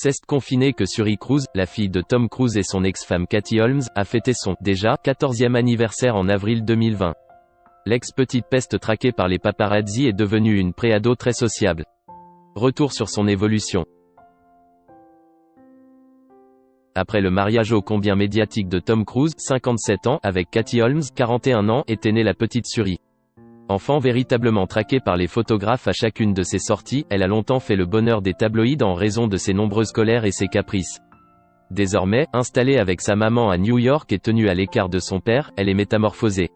C'est confiné que Suri Cruise, la fille de Tom Cruise et son ex-femme Katie Holmes, a fêté son, déjà, 14e anniversaire en avril 2020. L'ex-petite peste traquée par les paparazzi est devenue une préado très sociable. Retour sur son évolution. Après le mariage ô combien médiatique de Tom Cruise, 57 ans, avec Katie Holmes, 41 ans, était née la petite Suri. Enfant véritablement traquée par les photographes à chacune de ses sorties, elle a longtemps fait le bonheur des tabloïds en raison de ses nombreuses colères et ses caprices. Désormais, installée avec sa maman à New York et tenue à l'écart de son père, elle est métamorphosée.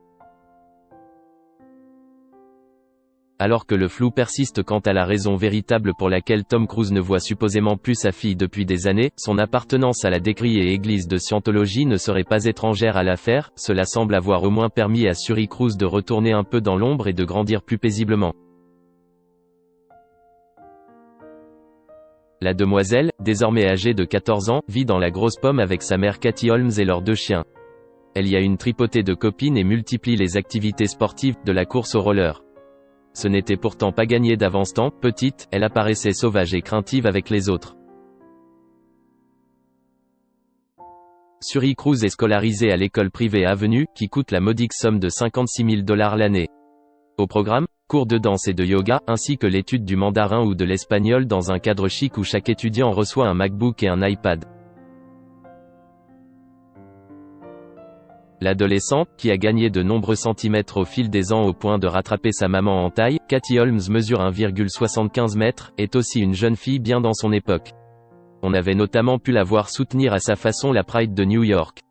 Alors que le flou persiste quant à la raison véritable pour laquelle Tom Cruise ne voit supposément plus sa fille depuis des années, son appartenance à la décriée église de Scientologie ne serait pas étrangère à l'affaire. Cela semble avoir au moins permis à Suri Cruise de retourner un peu dans l'ombre et de grandir plus paisiblement. La demoiselle, désormais âgée de 14 ans, vit dans la grosse pomme avec sa mère Katie Holmes et leurs 2 chiens. Elle y a une tripotée de copines et multiplie les activités sportives, de la course au roller. Ce n'était pourtant pas gagné d'avance-temps. Petite, elle apparaissait sauvage et craintive avec les autres. Suri Cruise est scolarisée à l'école privée Avenue, qui coûte la modique somme de 56 000 $ l'année. Au programme, cours de danse et de yoga, ainsi que l'étude du mandarin ou de l'espagnol dans un cadre chic où chaque étudiant reçoit un MacBook et un iPad. L'adolescente, qui a gagné de nombreux centimètres au fil des ans au point de rattraper sa maman en taille, Katie Holmes mesure 1,75 m, est aussi une jeune fille bien dans son époque. On avait notamment pu la voir soutenir à sa façon la Pride de New York.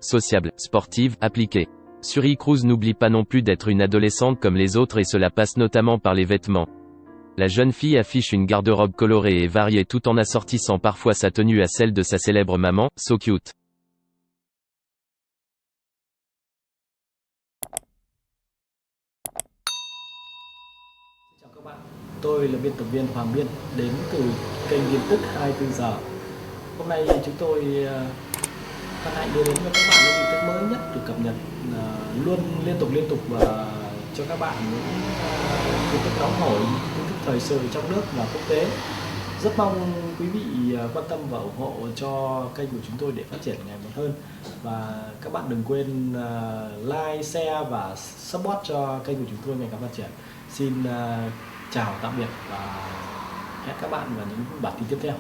Sociable, sportive, appliquée. Suri Cruise n'oublie pas non plus d'être une adolescente comme les autres et cela passe notamment par les vêtements. La jeune fille affiche une garde-robe colorée et variée tout en assortissant parfois sa tenue à celle de sa célèbre maman, So Cute. Chào các bạn, tôi là biên tập viên Hoàng Biên đến từ kênh tin tức 24 giờ. Hôm nay chúng tôi hân hạnh đưa đến cho các bạn những tin tức mới nhất được cập nhật luôn liên tục và cho các bạn những tin tức nóng hổi, tin tức thời sự trong nước và quốc tế. Rất mong quý vị quan tâm và ủng hộ cho kênh của chúng tôi để phát triển ngày một hơn. Và các bạn đừng quên like, share và support cho kênh của chúng tôi ngày càng phát triển. Xin chào tạm biệt và hẹn các bạn vào những bản tin tiếp theo.